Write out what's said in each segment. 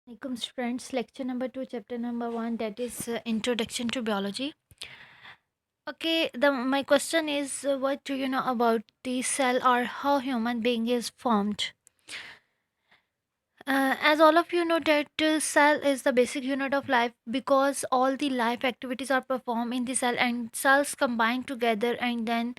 Welcome students, lecture number 2, chapter number 1, that is introduction to biology. Okay, my question is what do you know about the cell or how human being is formed? As all of you know that cell is the basic unit of life because all the life activities are performed in the cell and cells combine together and then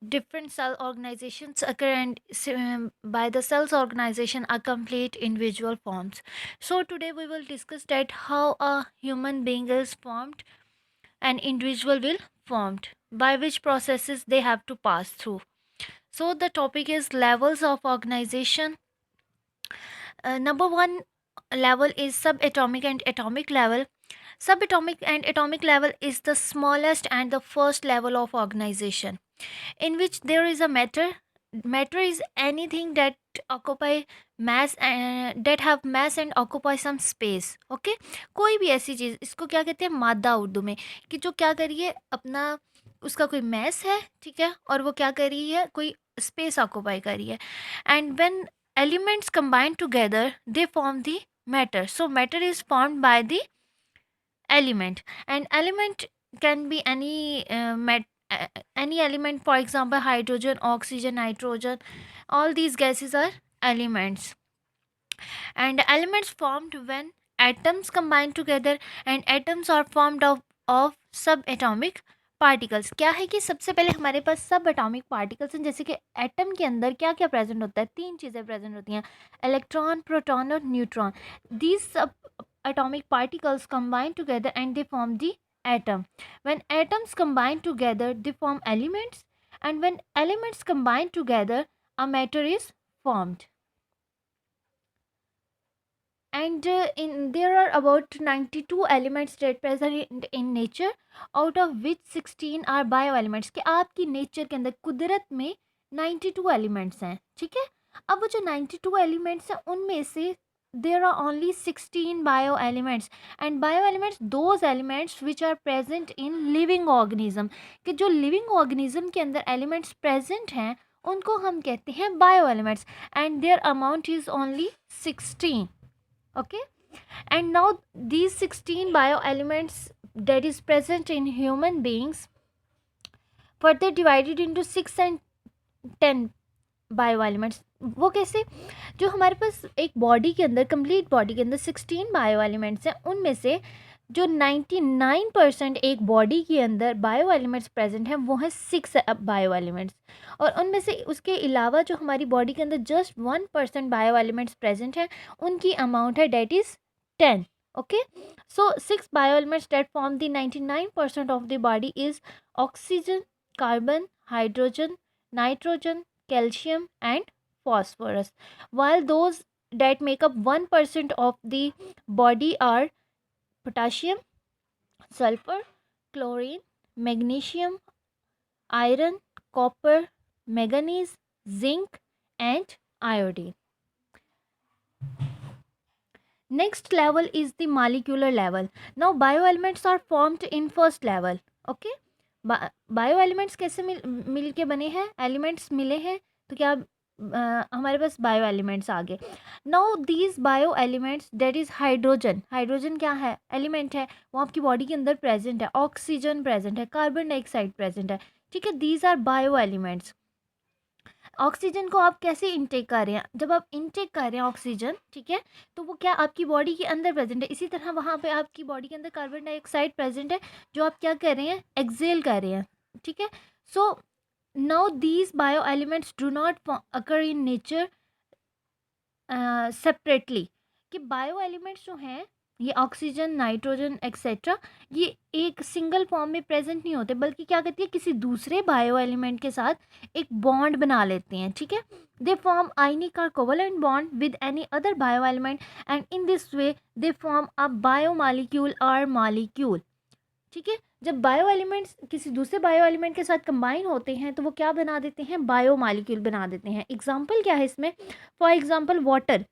different cell organizations occur and by the cells organization are complete individual forms. So today we will discuss that how a human being is formed, an individual will formed, by which processes they have to pass through. So the topic is levels of organization. Number one level is subatomic and atomic level. Subatomic and atomic level is the smallest and the first level of organization in which there is a matter is anything that occupy mass that have mass and occupy some space. Okay, कोई भी ऐसी चीज़, इसको क्या कहते हैं, मादा उर्दू में, कि जो क्या करिए अपना, उसका कोई मैस है, ठीक है, और वो क्या कर रही है, कोई स्पेस ऑक्यूपाई कर रही है. And when elements combine together they form the matter. So matter is formed by the element, and element can be any element, for example hydrogen, oxygen, nitrogen, all these gases are elements. And elements formed when atoms combine together, and atoms are formed of subatomic particles. क्या है कि सबसे पहले हमारे पास सब atomic particles हैं. जैसे कि एटम के अंदर क्या क्या प्रेजेंट होता है, तीन चीज़ें प्रेजेंट होती हैं, इलेक्ट्रॉन, प्रोटॉन और neutron. These sub atomic particles combine together and they form the atom. When atoms combine together they form elements, and when elements combine together a matter is formed. And there are about 92 elements that present in nature, out of which 16 are bioelements. कि आपकी nature के अंदर, कुदरत में 92 elements हैं, ठीक है. अब वो जो 92 एलिमेंट्स हैं उनमें से there are only 16 bioelements, and bioelements those elements which are present in living organism. कि जो living organism के अंदर elements present हैं उनको हम कहते हैं bioelements, and their amount is only 16. Okay, and now these 16 bioelements that is present in human beings further divided into 6 and 10 बायोएलिमेंट्स. वो कैसे, जो हमारे पास एक बॉडी के अंदर, कंप्लीट बॉडी के अंदर 16 बायोएलिमेंट्स हैं, उनमें से जो 99% एक बॉडी के अंदर बायोएलिमेंट्स प्रेजेंट हैं वो है 6 बायोएलिमेंट्स. और उनमें से उसके अलावा जो हमारी बॉडी के अंदर जस्ट 1% बायोएलिमेंट्स प्रेजेंट हैं, उनकी अमाउंट है that is 10. Okay, so 6 bioelements that form the 99% of the body is oxygen, carbon, hydrogen, nitrogen, calcium and phosphorus, while those that make up 1% of the body are potassium, sulfur, chlorine, magnesium, iron, copper, manganese, zinc and iodine. Next level is the molecular level. Now bioelements are formed in first level. Okay, बायोएलिमेंट्स कैसे मिल के बने हैं, elements मिले हैं तो क्या हमारे पास bio elements आ गए. Now these bio elements that is hydrogen. Hydrogen क्या है, एलिमेंट है, वो आपकी बॉडी के अंदर प्रेजेंट है. ऑक्सीजन प्रेजेंट है, कार्बन डाइऑक्साइड प्रेजेंट है, ठीक है. These are bio elements. Oxygen को आप कैसे इनटेक कर रहे हैं, जब आप इनटेक कर रहे हैं ऑक्सीजन, ठीक है, तो वो क्या आपकी बॉडी के अंदर प्रेजेंट है. इसी तरह वहाँ पे आपकी बॉडी के अंदर कार्बन डाइऑक्साइड प्रेजेंट है जो आप क्या कर रहे हैं, एक्सेल कर रहे हैं, ठीक है. So now these bio elements do not occur in nature separately. कि बायो एलिमेंट्स जो हैं, ये ऑक्सीजन, नाइट्रोजन एक्सेट्रा, ये एक सिंगल फॉर्म में प्रेजेंट नहीं होते, बल्कि क्या करती है, किसी दूसरे बायो एलिमेंट के साथ एक बॉन्ड बना लेते हैं, ठीक है. दे फॉर्म आयनिक और covalent bond with any other bio element, and in this way they form a bio molecule और मॉलिक्यूल, ठीक है. जब बायो एलिमेंट्स किसी दूसरे बायो एलिमेंट के साथ कंबाइन होते हैं तो वो क्या बना देते हैं, बायो मॉलिक्यूल बना देते हैं. एग्जाम्पल क्या है इसमें, for example water.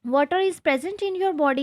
water is present in your body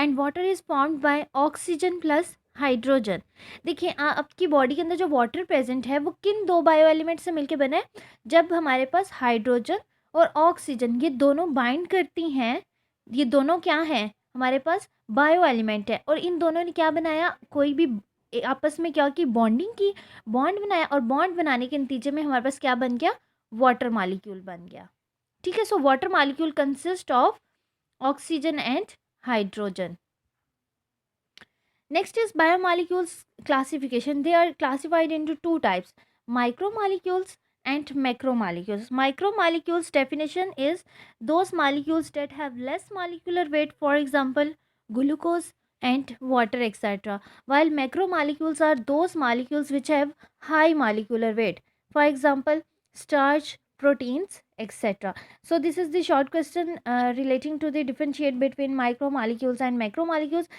and water is formed by oxygen plus hydrogen. देखिए आपकी बॉडी के अंदर जो वाटर प्रेजेंट है वो किन दो बायो एलिमेंट से मिलके बना है, जब हमारे पास हाइड्रोजन और ऑक्सीजन ये दोनों बाइंड करती हैं ये दोनों क्या हैं, हमारे पास बायो एलिमेंट है, और इन दोनों ने क्या बनाया, कोई भी आपस में क्या की बॉन्डिंग की, बॉन्ड बनाया, और बॉन्ड बनाने के नतीजे में हमारे पास क्या बन गया, वाटर मॉलिक्यूल बन गया। ठीक है, so water molecule consist of oxygen and hydrogen. Next is biomolecules classification. They are classified into two types: micromolecules and macromolecules. Micromolecules definition is those molecules that have less molecular weight, for example glucose and water, etc., while macromolecules are those molecules which have high molecular weight, for example starch, proteins, etc. So this is the short question relating to the differentiate between micromolecules and macromolecules.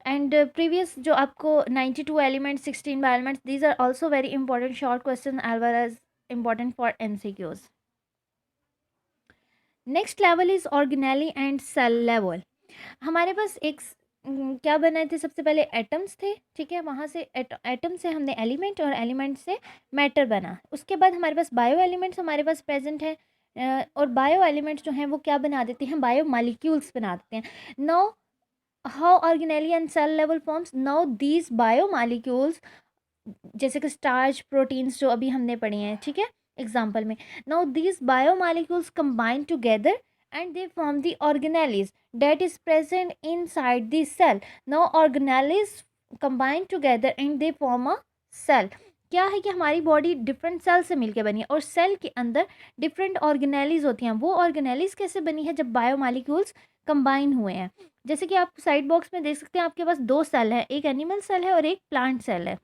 And previous जो आपको 92 elements, 16 bio elements, these are also very important short question as well as important for MCQs. Next level is organelle and cell level. हमारे पास एक क्या बनाए थे, सबसे पहले एटम्स थे, ठीक है, वहाँ से एटम से हमने एलिमेंट, और एलिमेंट से मैटर बना। उसके बाद हमारे पास बायो एलिमेंट्स हमारे पास प्रेजेंट है, और बायो एलिमेंट्स जो हैं वो क्या बना देते हैं, बायो मालिक्यूल्स बना देते हैं। Now how organelle and cell level forms, now these biomolecules, जैसे कि स्टार्च, प्रोटीन्स जो अभी हमने पढ़े हैं, ठीक है, एग्जाम्पल में, now these biomolecules combine together and they form the organelles that is present inside the cell. Now organelles combine together and they form a cell. क्या है कि हमारी बॉडी डिफरेंट सेल से मिलकर बनी है, और सेल के अंदर डिफरेंट ऑर्गेनेलीज होती हैं। वो ऑर्गेनेलीज कैसे बनी है, जब बायोमॉलिक्यूल्स कंबाइन हुए हैं। जैसे कि आप साइड बॉक्स में देख सकते हैं, आपके पास दो सेल है, एक एनिमल सेल है और एक प्लांट सेल है।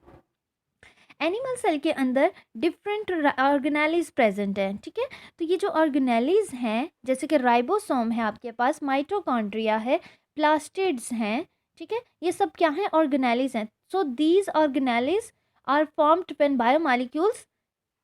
एनिमल सेल के अंदर डिफरेंट ऑर्गेनेलीज प्रेजेंट हैं, ठीक है। तो ये जो ऑर्गेनेलीज हैं, जैसे कि राइबोसोम है आपके पास, माइटोकॉन्ड्रिया है, प्लास्टिड्स हैं, ठीक है, ये सब क्या हैं, ऑर्गेनेलीज हैं। So these organelles are formed when biomolecules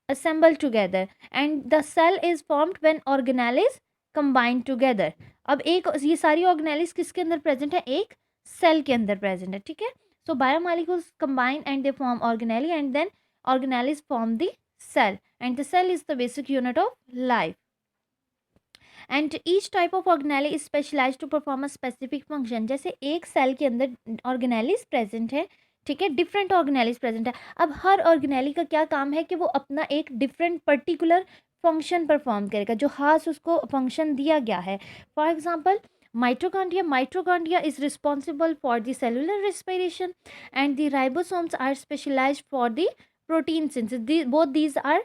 assemble together and the cell is formed when organelles combine together. अब एक ये सारी ऑर्गेनेलीज किसके अंदर प्रेजेंट है, एक सेल के अंदर प्रेजेंट है, ठीक है। सो biomolecules combine and they form organelle and then organelles form the cell and the cell is the basic unit of life. And each type of organelle is specialise to perform a specific function. जैसे एक cell के अंदर organelles present है, ठीक है, different organelles present है। अब हर organelle का क्या काम है कि वो अपना एक डिफरेंट पर्टिकुलर फंक्शन परफॉर्म करेगा, जो खास उसको फंक्शन दिया गया है। For example mitochondria is responsible for the cellular respiration and the ribosomes are specialized for the protein synthesis. Both these are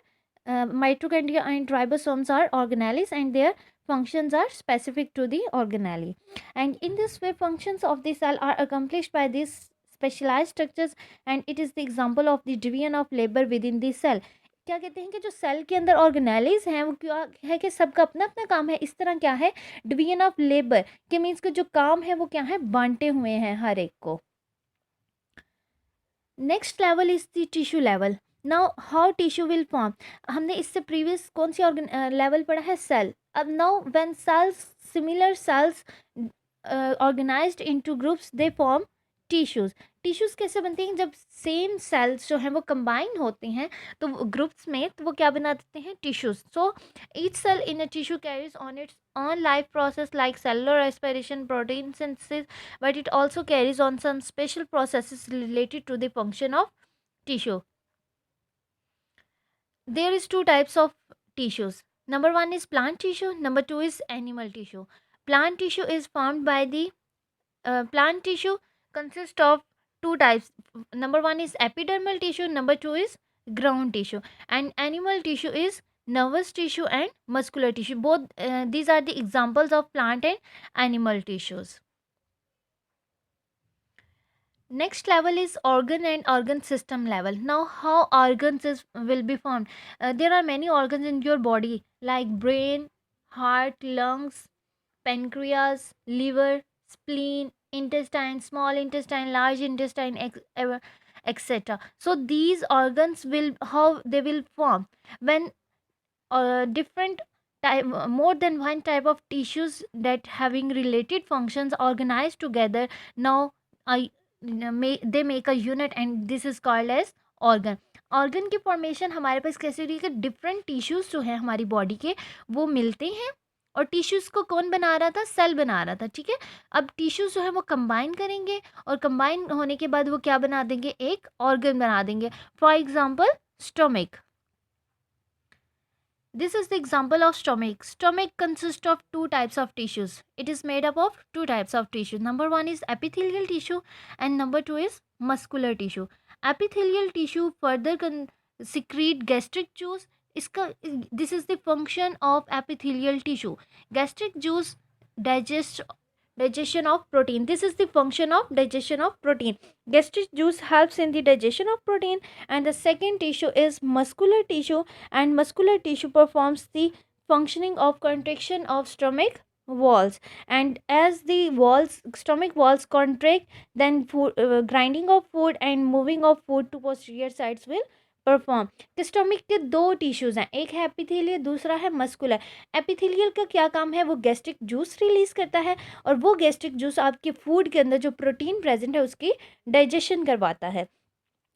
mitochondria and ribosomes are organelles and their functions are specific to the organelle, and in this way functions of the cell are accomplished by these specialized structures and it is the example of the division of labor within the cell. क्या कहते हैं कि जो cell के अंदर organelles हैं वो क्या है कि सबका अपना अपना काम है। इस तरह क्या है, डिवीजन ऑफ लेबर के मीन्स के जो काम है वो क्या है, बांटे हुए हैं हर एक को। Next level is the tissue level. Now how tissue will form, हमने इससे प्रीवियस कौन सी लेवल पढ़ा है, सेल। अब now when cells, similar cells organised into groups they form tissues. Tissues कैसे बनते हैं, जब सेम सेल्स जो हैं वो कंबाइन होते हैं तो ग्रुप्स में, तो वो क्या बना देते हैं, tissues. So each cell in a tissue carries on its own life process like cellular respiration, protein synthesis, but it also carries on some special processes related to the function of tissue. There is two types of tissues. Number one is plant tissue, number two is animal tissue. Plant tissue is formed by the plant tissue consists of two types. Number one is epidermal tissue, number two is ground tissue, and animal tissue is nervous tissue and muscular tissue. Both these are the examples of plant and animal tissues. Next level is organ and organ system level. Now how organs will be formed. There are many organs in your body like brain, heart, lungs, pancreas, liver, spleen, intestine, small intestine, large intestine, etc. So these organs will, how they will form, when different type, more than one type of tissues that having related functions organized together, now they make a unit and this is called as organ. Organ की formation हमारे पास कैसे होती है कि different tissues जो हैं हमारी body के वो मिलते हैं और टिश्यूज़ को कौन बना रहा था? सेल बना रहा था, ठीक है। अब टिश्यूज़ जो है वो कंबाइन करेंगे और कंबाइन होने के बाद वो क्या बना देंगे? एक ऑर्गन बना देंगे। For example stomach. This is the example of stomach. Stomach consists of two types of tissues. It is made up of two types of tissue. Number one is epithelial tissue and number two is muscular tissue. Epithelial tissue further secrete gastric juice. This is the function of epithelial tissue. Gastric juice digest digestion of protein. This is the function of digestion of protein. Gastric juice helps in the digestion of protein. And the second tissue is muscular tissue, and muscular tissue performs the functioning of contraction of stomach walls. And as the stomach walls contract, then grinding of food and moving of food to posterior sides will perform. तो stomach के दो tissues हैं, एक है epithelial, दूसरा है muscular. Epithelial का क्या काम है? वो गैस्ट्रिक जूस रिलीज करता है और वो गैस्ट्रिक जूस आपके फूड के अंदर जो प्रोटीन प्रेजेंट है उसकी डाइजेशन करवाता है।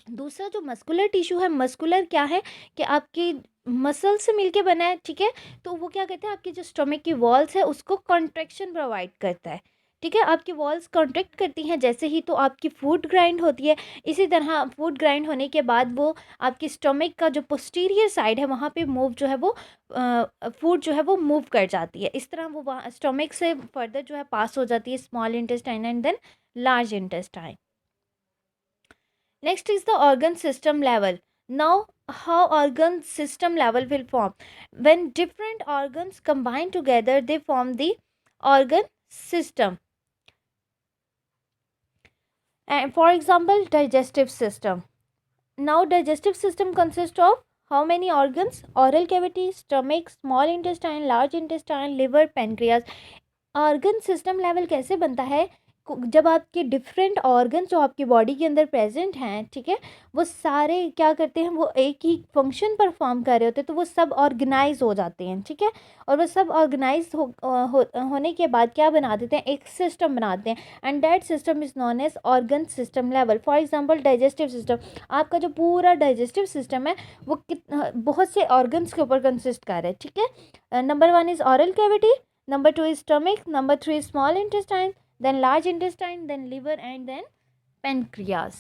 दूसरा जो मस्कुलर टिश्यू है, मस्कुलर क्या है कि आपकी मसल से मिलके बना है, ठीक है। तो वो क्या कहते हैं, आपकी जो स्टमक की वॉल्स है उसको कॉन्ट्रैक्शन प्रोवाइड करता है, ठीक है। आपकी वॉल्स कॉन्ट्रैक्ट करती हैं जैसे ही, तो आपकी फूड ग्राइंड होती है। इसी तरह फूड ग्राइंड होने के बाद वो आपकी स्टमक का जो पोस्टीरियर साइड है वहाँ पे मूव जो है वो फूड जो है वो मूव कर जाती है। इस तरह वो वहाँ स्टमक से फर्दर जो है पास हो जाती है small intestine and then large intestine. Next is the organ system level. Now, how organ system level will form? When different organs combine together, they form the organ system. And for example, digestive system. Now, digestive system consists of how many organs? Oral cavity, stomach, small intestine, large intestine, liver, pancreas. Organ system level कैसे बनता है? जब आपके different organ जो आपकी body के अंदर present हैं, ठीक है, वो सारे क्या करते हैं? वो एक ही फंक्शन परफॉर्म कर रहे होते हैं, तो वो सब ऑर्गेनाइज हो जाते हैं, ठीक है। और वो सब ऑर्गेनाइज होने के बाद क्या बना देते हैं? एक सिस्टम बनाते हैं, and that system is known as organ system level. For example digestive system, आपका जो पूरा डाइजेस्टिव सिस्टम है वो बहुत से ऑर्गन्स के ऊपर कंसिस्ट कर रहा है, ठीक है। Number one is oral cavity, number two is stomach, number three is small intestine, then large intestine, then liver and then pancreas.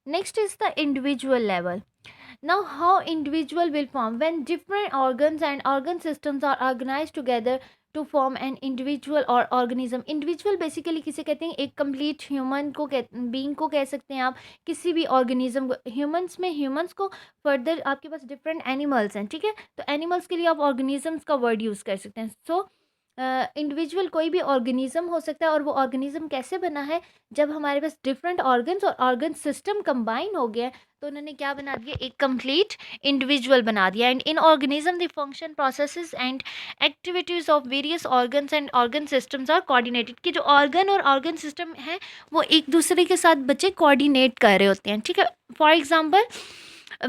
Next is the individual level. Now how individual will form? When different organs and organ systems are organized together to form an individual or organism. Individual basically किसे कहते हैं? एक complete human को being को कह सकते हैं आप, किसी भी organism को। humans में humans को further आपके पास different animals हैं, ठीक है। तो animals के लिए आप organisms का word use कर सकते हैं। so इंडिविजुअल कोई भी ऑर्गेनिज्म हो सकता है, और वो ऑर्गेनिज्म कैसे बना है? जब हमारे पास डिफरेंट ऑर्गन्स और ऑर्गन सिस्टम कंबाइन हो गया तो उन्होंने क्या बना दिया? एक कंप्लीट इंडिविजुअल बना दिया। And in organism the function processes and activities of various organs and organ systems are coordinated. कि जो ऑर्गन और ऑर्गन सिस्टम है वो एक दूसरे के साथ बच्चे कोऑर्डिनेट कर रहे होते हैं, ठीक है। For example,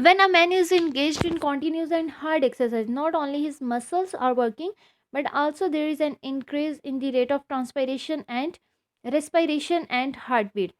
when a man is engaged in continuous and hard exercise, not only his muscles are working but also there is an increase in the rate of transpiration and respiration and heartbeat.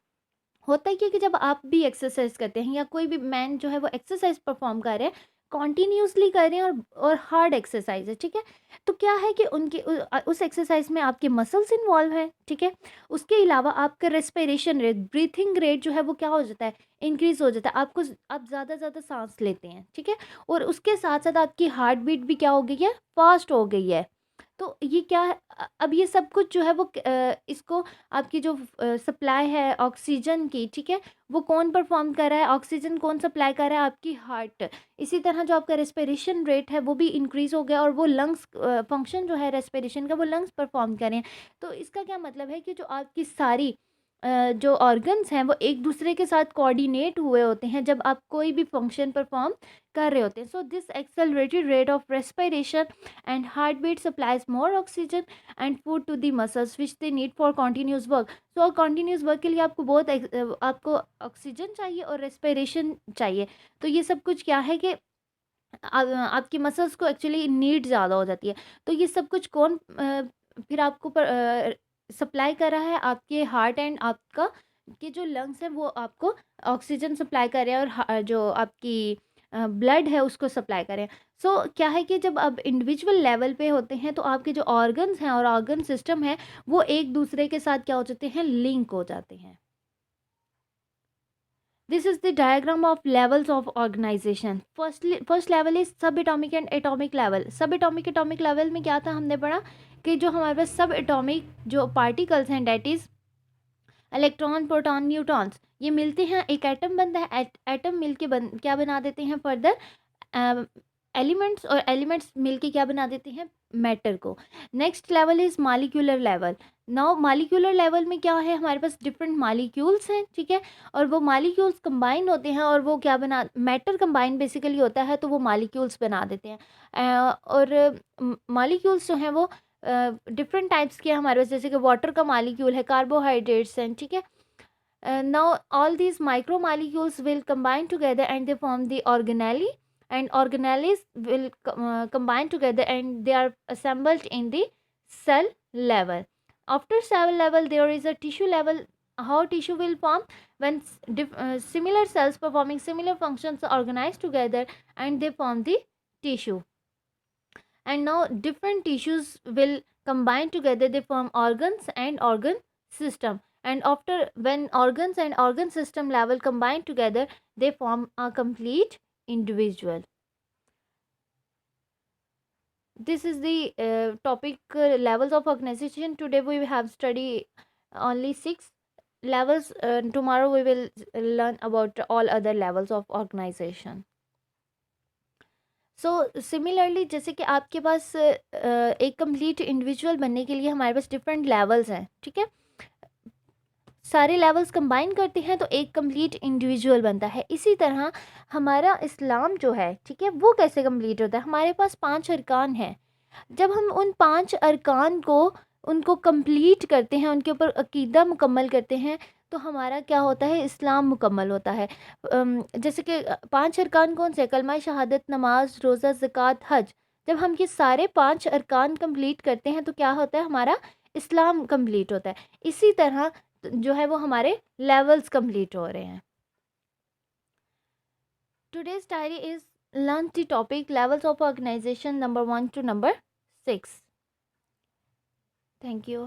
होता ही है कि जब आप भी exercise करते हैं या कोई भी मैन जो है वो एक्सरसाइज परफॉर्म कर रहे हैं, कॉन्टीन्यूसली कर रहे हैं और हार्ड एक्सरसाइज है, ठीक है। तो क्या है कि उनके उस एक्सरसाइज में आपके मसल्स इन्वॉल्व है, ठीक है। उसके अलावा आपका रेस्पिरेशन रेट, ब्रीथिंग रेट जो है वो क्या हो जाता है? इंक्रीज हो जाता है। आप ज़्यादा ज़्यादा सांस लेते हैं, ठीक है। और उसके साथ साथ आपकी हार्ट बीट भी क्या हो गई है? फास्ट हो गई है। तो ये क्या है? अब ये सब कुछ जो है वो इसको आपकी जो सप्लाई है ऑक्सीजन की, ठीक है, वो कौन परफॉर्म कर रहा है? ऑक्सीजन कौन सप्लाई कर रहा है? आपकी हार्ट। इसी तरह जो आपका रेस्पिरेशन रेट है वो भी इंक्रीज हो गया और वो लंग्स फंक्शन जो है रेस्पिरेशन का वो लंग्स परफॉर्म कर रहे हैं। तो इसका क्या मतलब है कि जो आपकी सारी जो ऑर्गन्स हैं वो एक दूसरे के साथ कोऑर्डिनेट हुए होते हैं जब आप कोई भी फंक्शन परफॉर्म कर रहे होते हैं। So this accelerated rate of respiration and heartbeat supplies more oxygen and food to the muscles which they need for continuous work. So continuous work के लिए आपको आपको ऑक्सीजन चाहिए और रेस्पिरेशन चाहिए। तो ये सब कुछ क्या है कि आपकी मसल्स को एक्चुअली नीड ज़्यादा हो जाती है। तो ये सब कुछ कौन फिर आपको सप्लाई कर रहा है? आपके हार्ट एंड आपका के जो लंग्स हैं वो आपको ऑक्सीजन सप्लाई कर रहे हैं और जो आपकी ब्लड है उसको सप्लाई कर रहे हैं। सो क्या है कि जब आप इंडिविजुअल लेवल पे होते हैं तो आपके जो ऑर्गन्स हैं और ऑर्गन सिस्टम है वो एक दूसरे के साथ क्या हो जाते हैं, लिंक हो जाते हैं। This is the diagram of levels of organisation. First level is subatomic and atomic level. Subatomic level में क्या था, हमने पढ़ा कि जो हमारे पास सब एटॉमिक जो पार्टिकल्स हैं, that is electron, proton, neutrons, ये मिलते हैं, एक एटम बनता है। एटम मिलके क्या बना देते हैं फर्दर एलिमेंट्स, और एलिमेंट्स मिलके क्या बना देते हैं, मैटर को। Next level is molecular level. Now molecular level में क्या है, हमारे पास डिफरेंट मालिक्यूल्स हैं, ठीक है, और वो मालिक्यूल्स कंबाइन होते हैं और वो क्या बना, मैटर कंबाइन बेसिकली होता है, तो वो मालिक्यूल्स बना देते हैं। और मालिक्यूल्स जो हैं वो डिफरेंट टाइप्स के हैं हमारे पास, जैसे कि वाटर का मालिक्यूल है, कार्बोहाइड्रेट्स हैं, ठीक है। Now all these micromolecules will combine together and they form the organelle, and organelles will combine together and they are assembled in the cell level. After cell level there is a tissue level. How tissue will form? When similar cells performing similar functions are organized together and they form the tissue. And now different tissues will combine together, they form organs and organ system. And after, when organs and organ system level combine together, they form a complete individual. This is the topic, levels of organization. Today we have studied only 6 levels. Tomorrow we will learn about all other levels of organization. So similarly जैसे कि आपके पास एक complete individual बनने के लिए हमारे पास different levels हैं, ठीक है, सारे लेवल्स कंबाइन करते हैं तो एक कंप्लीट इंडिविजुअल बनता है। इसी तरह हमारा इस्लाम जो है, ठीक है, वो कैसे कंप्लीट होता है, हमारे पास 5 अरकान हैं। जब हम उन 5 अरकान को उनको कंप्लीट करते हैं, उनके ऊपर अकीदा मुकम्मल करते हैं, तो हमारा क्या होता है, इस्लाम मुकम्मल होता है। जैसे कि 5 अरकान कौन से, कलमा शहादत, नमाज, रोज़ा, ज़कात, हज। जब हम ये सारे 5 अरकान कंप्लीट करते हैं तो क्या होता है, हमारा इस्लाम कंप्लीट होता है। इसी तरह जो है वो हमारे लेवल्स कंप्लीट हो रहे हैं। Today's diary is learn the topic levels of organisation number 1 to number 6. Thank you.